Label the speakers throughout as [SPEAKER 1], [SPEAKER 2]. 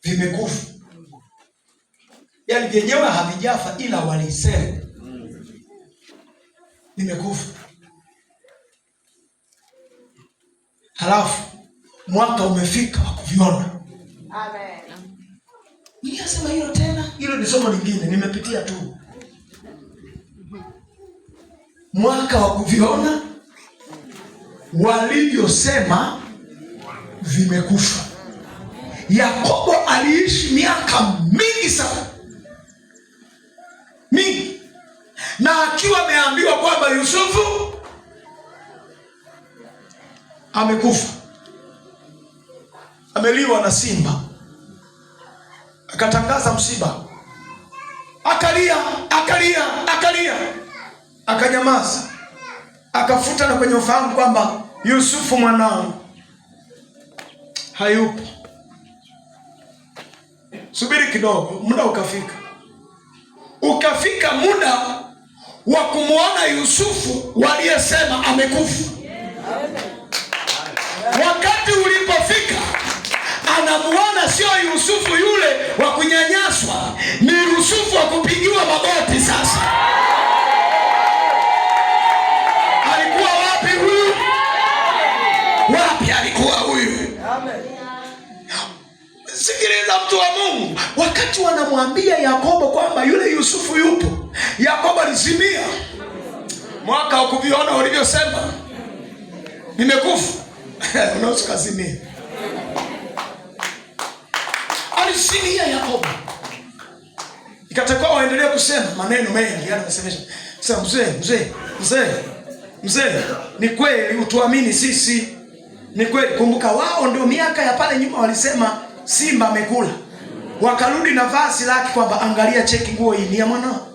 [SPEAKER 1] vimekufa. Yaani vyenyewe havijafa ila walisema vimekufa. Halafu mwaka umefika wa kuviona.
[SPEAKER 2] Amen.
[SPEAKER 1] Ninasema hilo tena, hilo ni somo lingine nimepitia tu. Mwaka wa kuviona walivyosema vimekufa. Yakobo aliishi miaka mingi sana, mingi, na akiwa ameambiwa kwamba Yusufu amekufa, ameliwa na simba, akatangaza msiba, akalia, akanyamaza, akafuta na kwenye ufahamu kwamba Yusufu mwanangu hayupo. Subiri kidogo, muda ukafika muda wa kumwona Yusufu waliyesema amekufa. Wakati ulipofika, anamuona sio Yusufu yule wa kunyanyaswa, ni Yusufu wa kupigiwa magoti. Sasa alikuwa wapi huyu? Wapi alikuwa huyu? Sikiliza mtu wa Mungu, wakati wanamwambia Yakobo kwamba yule Yusufu yupo, Yakobo alizimia. Mwaka wa kuviona walivyosema nimekufa. Unaweza kazimia. Alizimia Yakobo. Ikatakiwa waendelee kusema maneno mengi, anasemesha. Sasa mzee, ni kweli utuamini sisi. Ni kweli, kumbuka wao ndio miaka ya pale nyuma walisema simba amekula. Wakarudi na vazi lake kwamba angalia, cheki nguo hii ni ya mwanao.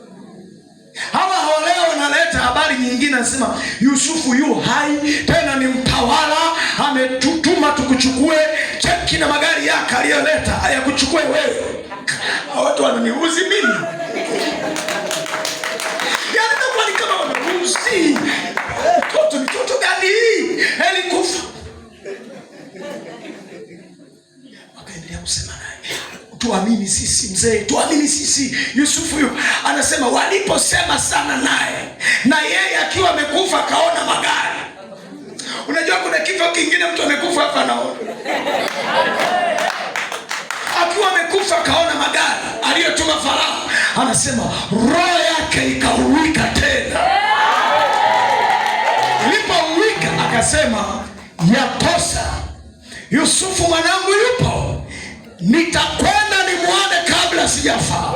[SPEAKER 1] Hawa leo wanaleta habari nyingine, anasema Yusufu yu hai, tena ni mtawala, ametutuma tukuchukue, cheki na magari yake aliyoleta hayakuchukue wewe. Watu wananiuzi mimi. Yaani nakuwa ni kama wanauzi. Mtoto gani hii? Alikufa. Wakaendelea kusema naye, tuamini sisi mzee, tuamini sisi. Yusufu yu anasema waliposema sana naye, na yeye akiwa amekufa kaona magari. Unajua kuna kifo kingine mtu amekufa hapa anaona. Akiwa amekufa kaona magari aliyotuma Farao, anasema roho yake ikauwika tena. Ilipouwika akasema, yatosha, Yusufu mwanangu yupo, nitakwenda nimuone kabla sijafa.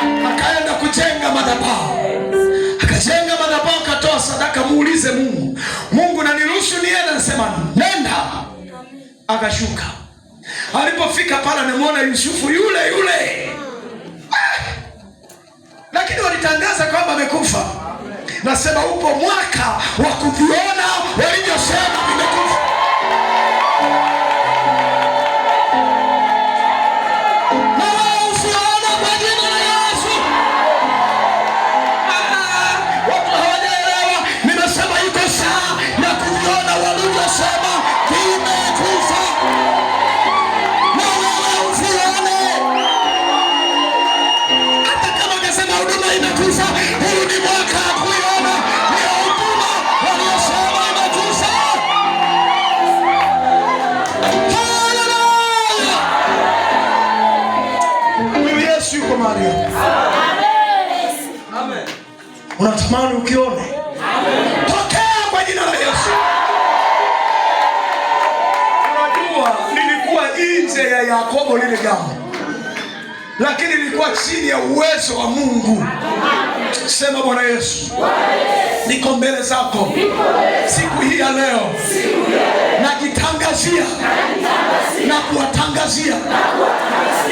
[SPEAKER 1] Akaenda kujenga madhabahu. Akajenga madhabahu, akatoa sadaka, muulize Mungu. Mungu na niruhusu niende, anasema nenda. Akashuka. Alipofika pale anamuona Yusufu yule. Lakini walitangaza kwamba amekufa. Nasema upo mwaka wa kuviona walivyosema vimekufa. Unatamani ukione? Tokea kwa jina la Yesu. Unajua nilikuwa nje ya Yakobo lile jambo, lakini nilikuwa chini ya uwezo wa Mungu. Sema Bwana Yesu, niko mbele zako siku hii ya leo, najitangazia na kuwatangazia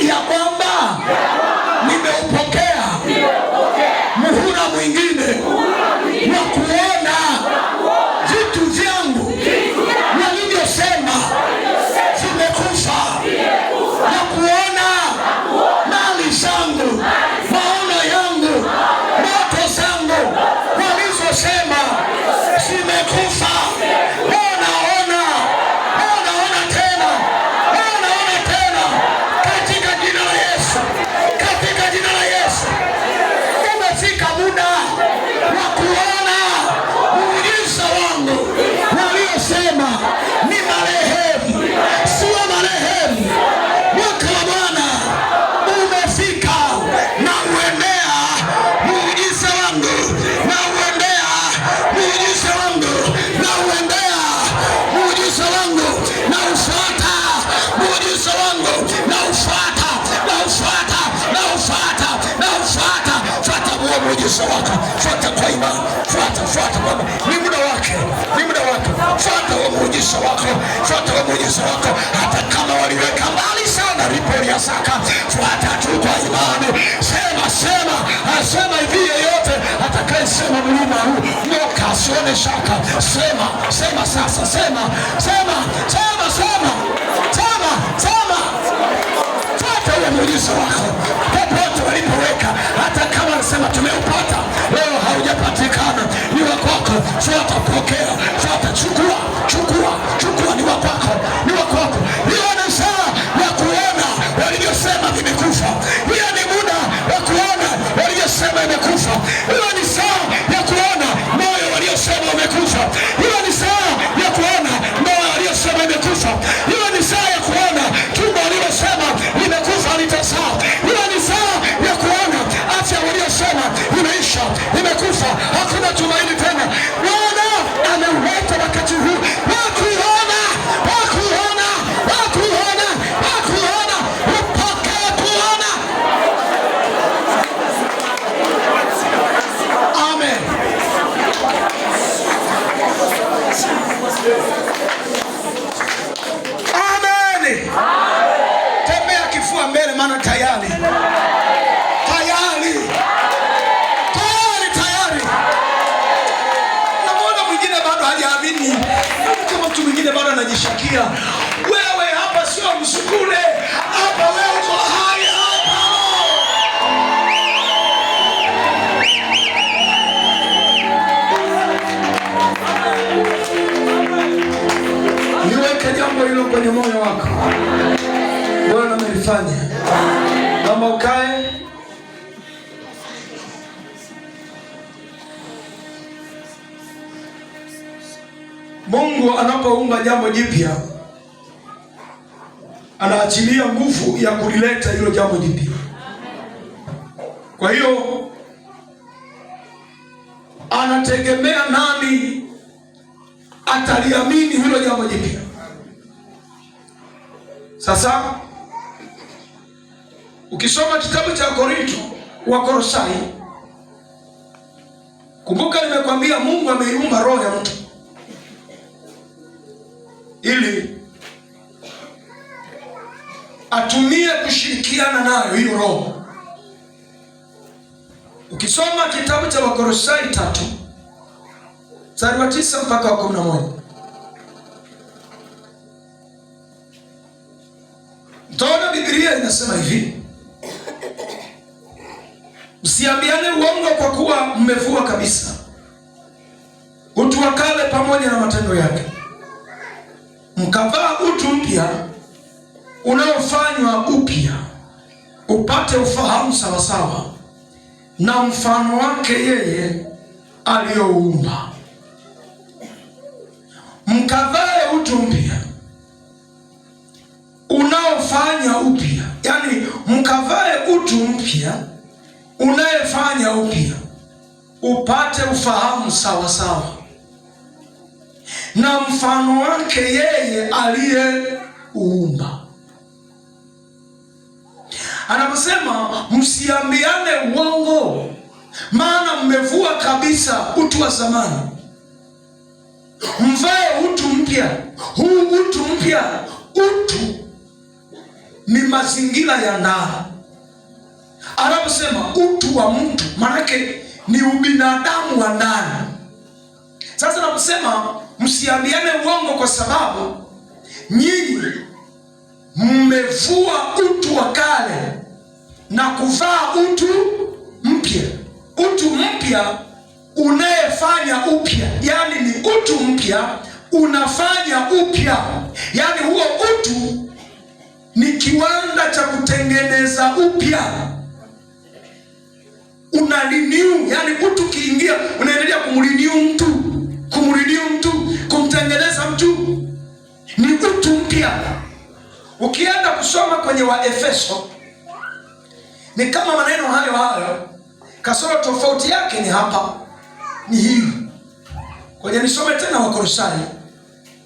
[SPEAKER 1] ya kwamba nimeupokea muhula mwingine wa kuona vitu vyangu walivyosema vimekufa, na kuona mali zangu, maono yangu, ndoto zangu walizosema zimekufa. Naona tena
[SPEAKER 2] muujiza wako. Fuata kwa imani, fuata Baba, ni muda wake, fuata wa muujiza wako, fuata wa muujiza wako. Hata kama waliweka mbali sana ripori ya Saka, fuata tu kwa imani. Sema hivi, yeyote atakayesema mlima huu ng'oka, asione shaka. Sema sasa, sema. Fuata ule muujiza wako popote walipoweka. Hata kama anasema tumeupata leo, haujapatikana, ni wa kwako. Fuata, pokea, fuata, chukua, ni wa kwako. Hiyo ni saa ya kuona walivyosema vimekufa. Hiyo ni muda wa kuona walivyosema imekufa. Hiyo ni saa ya kuona moyo waliosema umekufa. Hiyo ni saa ya kuona moyo waliosema imekufa. Hiyo ni saa ya kuona tumbo waliosema limekufa litazaa. Hiyo ni saa ya kuona afya waliosema imeisha, imekufa, hakuna tumaini tena. Bwana ameuweka wakati huu wa kuona, upokee kuona. Amen. Tembea kifua mbele, maana tayari. Namuona mwingine bado hajaamini, kama mtu mwingine bado anajishakia. Wewe hapa sio msukule, hapa wewe uko hai hapa. Niweke jambo hilo kwenye moyo wako. Bwana amelifanya. Naomba ukae. Mungu anapoumba jambo jipya, anaachilia nguvu ya kulileta hilo jambo jipya. Kwa hiyo anategemea nani ataliamini hilo jambo jipya. Sasa ukisoma kitabu cha Wakolosai, kumbuka nimekwambia Mungu ameiumba roho ya mtu ili atumie kushirikiana nayo hiyo roho. Ukisoma kitabu cha Wakolosai 3 mstari wa 9 mpaka wa 11, utaona Biblia inasema hivi: msiambiane uongo, kwa kuwa mmevua kabisa utu wa kale pamoja na matendo yake, mkavaa utu mpya unaofanywa upya upate ufahamu sawasawa na mfano wake yeye aliyoumba. Mkavae utu mpya unaofanya upya, yani mkavae utu mpya unayefanya upya upate ufahamu sawasawa na mfano wake yeye aliyeuumba. Anaposema msiambiane uongo, maana mmevua kabisa utu wa zamani, mvae utu mpya. Huu utu mpya, utu ni mazingira ya ndani. Anaposema utu wa mtu, manake ni ubinadamu wa ndani. Sasa anaposema msiambiane uongo, kwa sababu nyinyi mmevua utu wa kale na kuvaa utu mpya. Utu mpya unayefanya upya, yani ni utu mpya unafanya upya, yani huo utu ni kiwanda cha kutengeneza upya. Una renew, yani utu kiingia unaendelea kumrenew mtu, kumtengeneza mtu, ni utu mpya. Ukienda kusoma kwenye Waefeso ni kama maneno hayo, kasoro tofauti yake ni hapa, ni hii. Kwenye nisome tena Wakolosai,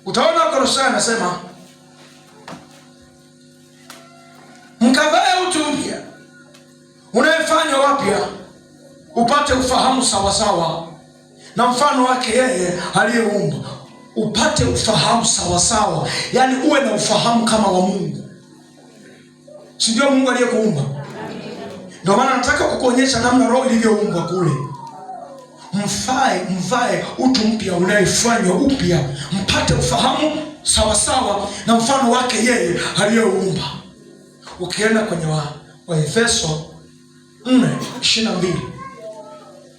[SPEAKER 2] utaona Wakolosai anasema mkavae utu mpya unayefanywa wapya
[SPEAKER 1] upate ufahamu sawasawa na mfano wake yeye aliyeumba. Upate ufahamu sawasawa, yaani uwe na ufahamu kama wa Mungu. Si ndio Mungu aliyekuumba? Ndio maana nataka kukuonyesha namna roho ilivyoumbwa kule. Mvae utu mpya unayefanywa upya, mpate ufahamu sawasawa na mfano wake yeye aliyeumba. Ukienda kwenye Waefeso 4:22,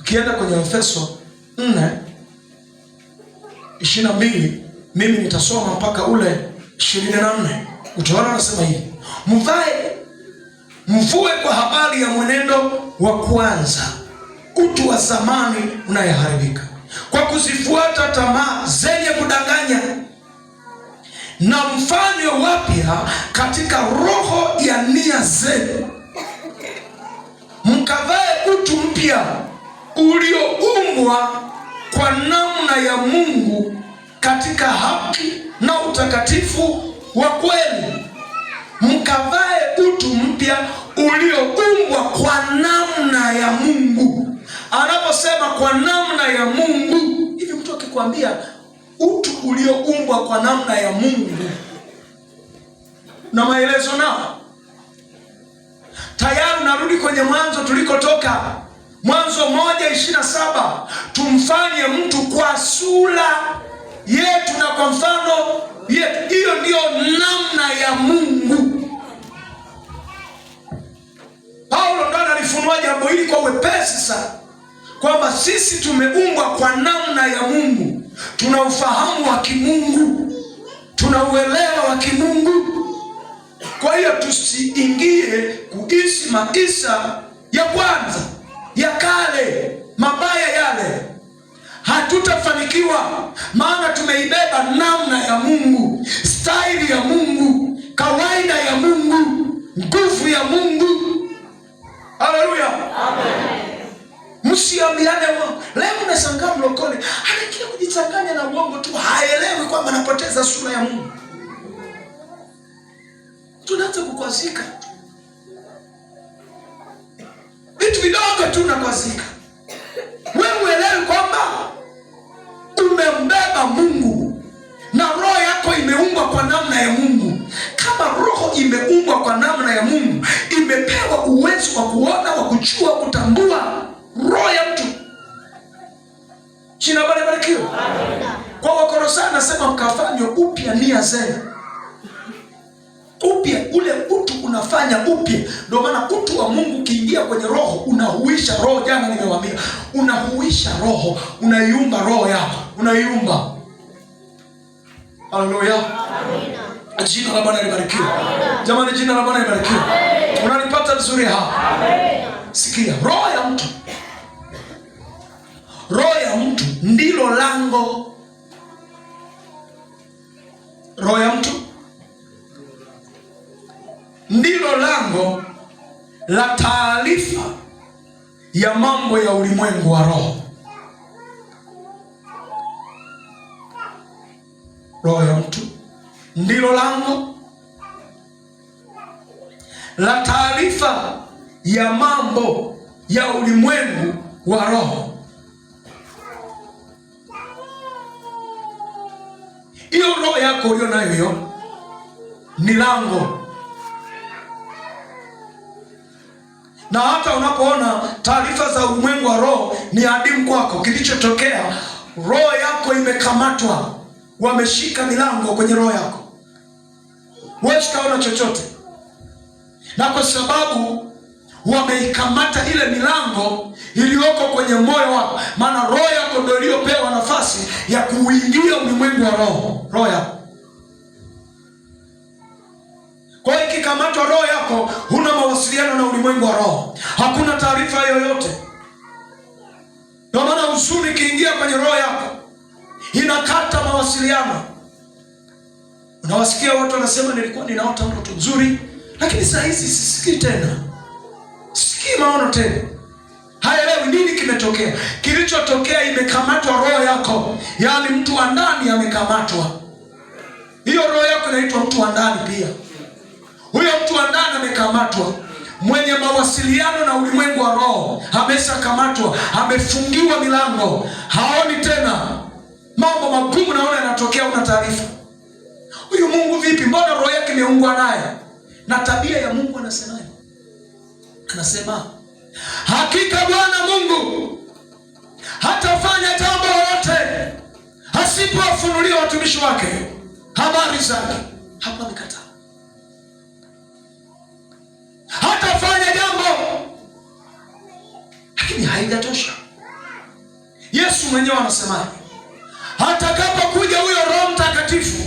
[SPEAKER 1] ukienda kwenye Waefeso 4:22, mimi nitasoma mpaka ule 24. Utaona anasema hivi: mvue kwa habari ya mwenendo wa kwanza, utu wa zamani unayeharibika kwa kuzifuata tamaa zenye kudanganya, na mfanywe wapya katika roho ya nia zenu, mkavae utu mpya ulioumbwa kwa namna ya Mungu katika haki na utakatifu wa kweli. Mkavae utu mpya ulioumbwa kwa namna ya Mungu. Anaposema kwa namna ya Mungu, hivi mtu akikwambia utu ulioumbwa kwa namna ya Mungu na maelezo nao, tayari narudi kwenye mwanzo tulikotoka. Mwanzo 1:27, tumfanye mtu kwa sura yetu na kwa mfano yetu. Hiyo ndiyo namna ya Mungu. Paulo ndo analifunua jambo hili kwa wepesi sana, kwamba sisi tumeumbwa kwa namna ya Mungu. Tuna ufahamu wa kimungu, tuna uelewa wa kimungu. Kwa hiyo tusiingie kuishi maisha ya kwanza ya kale, mabaya yale. Hatutafanikiwa, maana tumeibeba namna ya Mungu, staili ya Mungu, kawaida ya Mungu, nguvu ya Mungu. Haleluya, amen. Msiambiane uongo. Leo unashangaa mlokole anakia kujichanganya na uongo tu, haelewi kwamba anapoteza sura ya Mungu. Tunaanza kukwazika vitu vidogo tu, nakwazika. Wewe uelewi kwamba umembeba Mungu na roho yako imeumbwa kwa namna ya Mungu. Kama roho imeumbwa kwa namna ya Mungu, imepewa uwezo wa kuona, wa kujua, kutambua roho ya mtu. Jina Bwana libarikiwe. Kwa Wakolosai anasema mkafanywe upya nia zenu. Upya, ule utu unafanya upya. Ndio maana utu wa Mungu ukiingia kwenye roho unahuisha roho. Jana nimewaambia, unahuisha roho, unaiumba roho yako, unaiumba. Haleluya, amina. Jina la Bwana libarikiwe. Jamani, jina la Bwana libarikiwe. Unanipata vizuri hapa? Amina. Sikia, roho ya mtu, roho ya mtu ndilo lango. Roho ya mtu ndilo lango la taarifa ya mambo ya ulimwengu wa roho. Roho ya mtu ndilo lango la taarifa ya mambo ya ulimwengu wa roho. Hiyo roho yako ulio nayo, hiyo ni lango. Na hata unapoona taarifa za ulimwengu wa roho ni adimu kwako, kilichotokea roho yako imekamatwa, wameshika milango kwenye roho yako, huwezi kaona chochote. Na kwa sababu wameikamata ile milango iliyoko kwenye moyo wako, maana roho yako ndio iliyopewa nafasi ya kuingia ulimwengu wa roho. Roho yako, kwa hiyo ikikamatwa roho yako, huna mawasiliano na ulimwengu wa roho, hakuna taarifa yoyote. Ndio maana huzuni ikiingia kwenye roho yako inakata mawasiliano. Unawasikia watu wanasema, nilikuwa ninaota ndoto nzuri, lakini saa hizi sisikii tena, sisikii maono tena. Haelewi nini kimetokea. Kilichotokea, imekamatwa roho yako, yaani mtu wa ndani amekamatwa. Hiyo roho yako inaitwa mtu wa ndani pia. Huyo mtu wa ndani amekamatwa. mwenye mawasiliano na ulimwengu wa roho ameshakamatwa, amefungiwa milango, haoni tena. Mambo magumu naona yanatokea, una taarifa. Huyu Mungu vipi? Mbona roho yake imeungwa naye? Na tabia ya Mungu anasemaje? Anasema hakika Bwana Mungu hatafanya jambo lolote asipowafunulia watumishi wake habari zake. Hapa amekataa. Hatafanya jambo. Lakini haijatosha. Yesu mwenyewe anasemaje? Atakapokuja huyo Roho Mtakatifu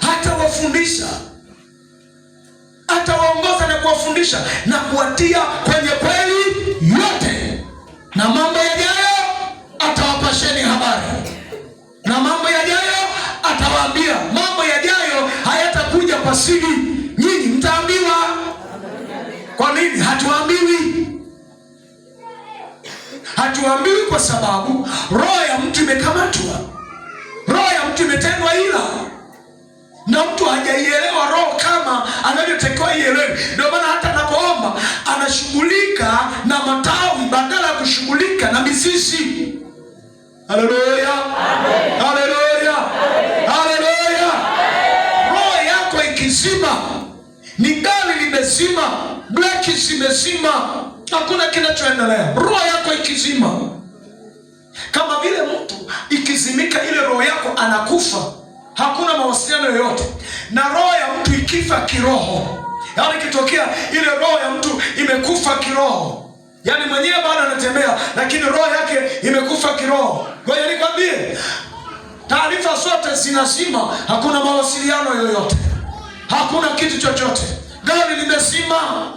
[SPEAKER 1] hatawafundisha, atawaongoza na kuwafundisha na kuwatia kwenye kweli yote, na mambo yajayo atawapasheni habari, na mambo yajayo atawaambia. Mambo yajayo hayatakuja kwa siri, nyinyi mtaambiwa. Kwa nini hatuambiwi? Hatuambiwi kwa sababu roho ya mtu imekamatwa, roho ya mtu imetendwa ila, na mtu hajaielewa roho kama anavyotakiwa ielewe. Ndio maana hata anapoomba anashughulika na matawi badala ya kushughulika na mizizi. Haleluya, haleluya, haleluya. Roho yako ikizima, ni gari limezima, breki zimezima, hakuna kinachoendelea. Roho yako ikizima, kama vile mtu ikizimika ile roho yako anakufa, hakuna mawasiliano yoyote. Na roho ya mtu ikifa kiroho, yaani ikitokea ile roho ya mtu imekufa kiroho, yaani mwenyewe bado anatembea lakini roho yake imekufa kiroho, ngoja nikwambie, taarifa zote zinazima, hakuna mawasiliano yoyote, hakuna kitu chochote, gari limezima.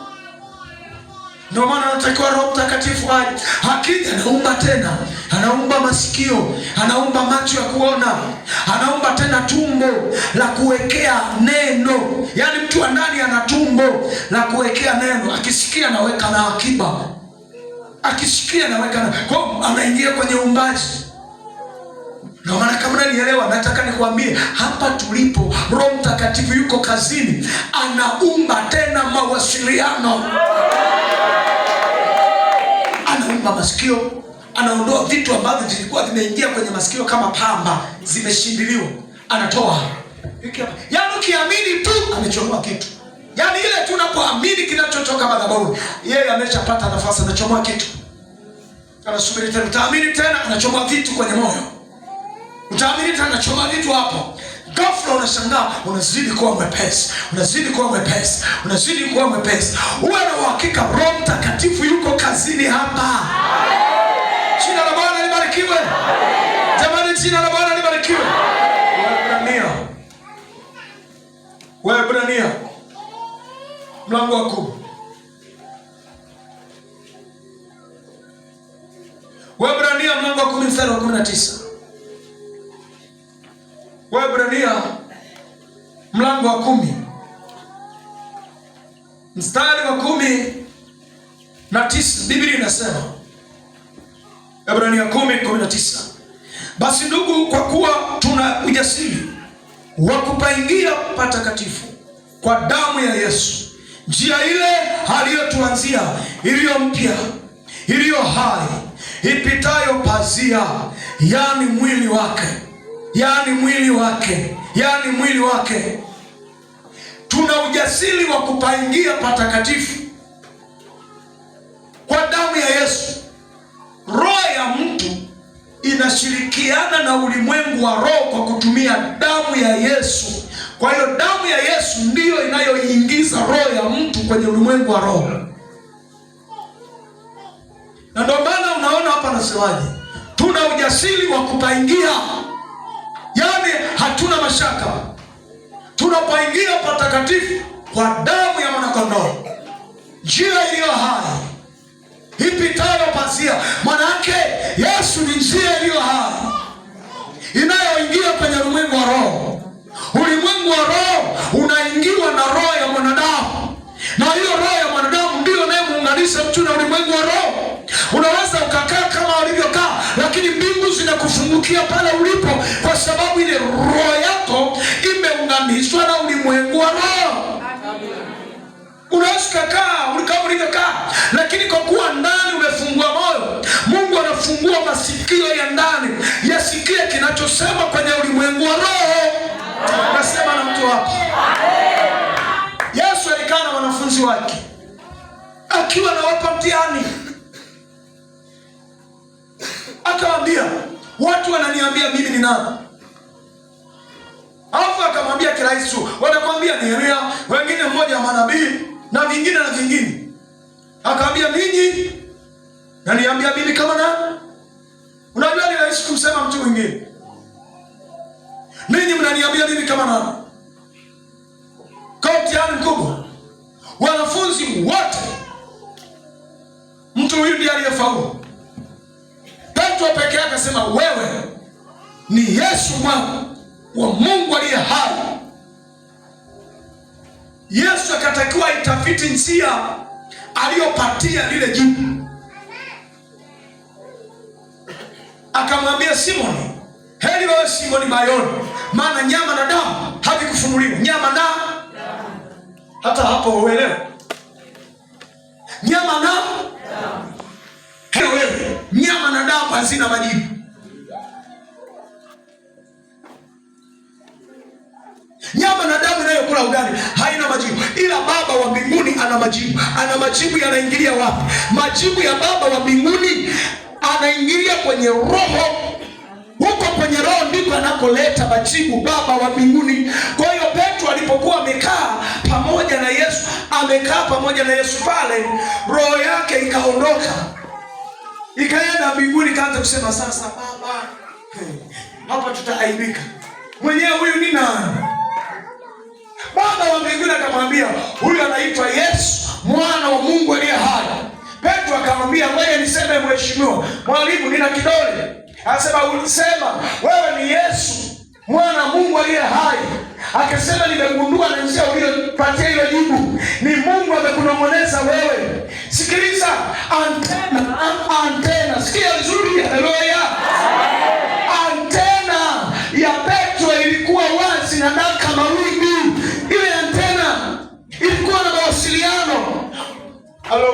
[SPEAKER 1] Ndio maana anatakiwa Roho Mtakatifu aje. Hakika anaumba tena, anaumba masikio, anaumba macho ya kuona, anaumba tena tumbo la kuwekea neno. Yaani mtu wa ndani ana tumbo la kuwekea neno, akisikia anaweka na akiba, akisikia anaweka na, kwa anaingia kwenye uumbaji. Ndio maana kama unanielewa, nataka nikwambie hapa tulipo, Roho Mtakatifu yuko kazini, anaumba tena mawasiliano. Anaumba masikio, anaondoa vitu ambavyo vilikuwa vimeingia kwenye masikio kama pamba zimeshindiliwa, anatoa. Yaani ukiamini tu amechomoa kitu. Yaani ile tu unapoamini kinachotoka madhabahuni, yeye ameshapata nafasi, anachomoa kitu. Anasubiri tena, utaamini tena, anachomoa vitu kwenye moyo. Utaamini tena, anachomoa vitu hapo. Ghafla unashangaa, unazidi kuwa mwepesi, unazidi kuwa mwepesi, unazidi kuwa mwepesi. Uwe na uhakika Roho Mtakatifu yuko kazini hapa. Jina la Bwana libarikiwe. Jamani, jina la Bwana libarikiwe. Waebrania mlango wa 10. Waebrania mlango wa 10 mstari wa 19. Waebrania mlango wa 10 mstari wa 19, Biblia inasema, Waebrania 10:19, basi ndugu, kwa kuwa tuna ujasiri wa kupaingia patakatifu kwa damu ya Yesu, njia ile aliyotuanzia, iliyo mpya, iliyo hai, ipitayo pazia, yani mwili wake, yani mwili wake, yani mwili wake. Tuna ujasiri wa kupaingia patakatifu kwa damu ya Yesu. Roho ya mtu inashirikiana na ulimwengu wa roho kwa kutumia damu ya Yesu. Kwa hiyo damu ya Yesu ndiyo inayoingiza roho ya mtu kwenye ulimwengu wa roho. Na ndio maana unaona hapa anasemaje? Tuna ujasiri wa kupaingia. Yaani hatuna mashaka, tunapaingia patakatifu kwa damu ya mwanakondoo, njia iliyo hai, ipitayo pazia. Manake Yesu ni njia iliyo hai inayoingia kwenye ulimwengu wa roho. Ulimwengu wa roho unaingiwa na roho ya mwanadamu, na hiyo roho ya mwanadamu ndiyo inayemuunganisha mtu na ulimwengu wa roho. Unaweza ukakaa kama ulivyokaa, lakini mbingu zinakufungukia pale ulipo, kwa sababu ile roho yako imeunganishwa na ulimwengu wa roho. Unaweza kukaa kama ulivyokaa, lakini kwa kuwa ndani umefungua moyo, Mungu anafungua masikio ya ndani yasikie kinachosema kwenye ulimwengu wa roho. Nasema na mtu hapa. Yesu alikaa na wanafunzi wake akiwa anawapa mtihani, akawaambia, watu wananiambia mimi ni nani? Alafu akamwambia kirahisi, wanakwambia ni Elia, wengine mmoja wa manabii na vingine na vingine. Akamwambia, ninyi naniambia mimi kama nani? Unajua ni rahisi kumsema mtu mwingine. Ninyi mnaniambia mimi kama nani? Kwa mtihani mkubwa, wanafunzi wote, mtu huyu ndiye aliyefaulu. Petro pekee yake akasema, wewe ni Yesu mwana wa Mungu aliye hai. Yesu akatakiwa itafiti njia aliyopatia lile jibu. Akamwambia Simoni, heri wewe Simoni Bayoni, maana nyama na damu havikufunuliwa. Nyama na damu. Hata hapo uelewe. Nyama na damu. Wewe, nyama na damu hazina majibu. Nyama na damu inayokula ugali haina majibu, ila Baba wa mbinguni ana majibu. Ana majibu. Yanaingilia wapi? Majibu ya Baba wa mbinguni anaingilia kwenye roho. Huko kwenye roho ndiko anakoleta majibu Baba wa mbinguni. Kwa hiyo Petro alipokuwa amekaa pamoja na Yesu, amekaa pamoja na Yesu pale, roho yake ikaondoka, ikaenda mbinguni, kaanza kusema, sasa Baba, hapa tutaaibika. Mwenyewe huyu ni nani? Baba wa mbinguni akamwambia, huyu anaitwa Yesu mwana wa Mungu aliye hai. Petro akamwambia, wewe niseme mheshimiwa mwalimu, nina kidole. Akasema, ulisema wewe ni Yesu mwana wa Mungu aliye hai. Akasema, nimegundua na njia uliyopatia hilo jibu ni Mungu amekunong'oneza wewe. Sikiliza, antena. Sikia vizuri, haleluya. Antena ya Petro ilikuwa wazi na daka mawingu. Ile antena ilikuwa na mawasiliano. Halo.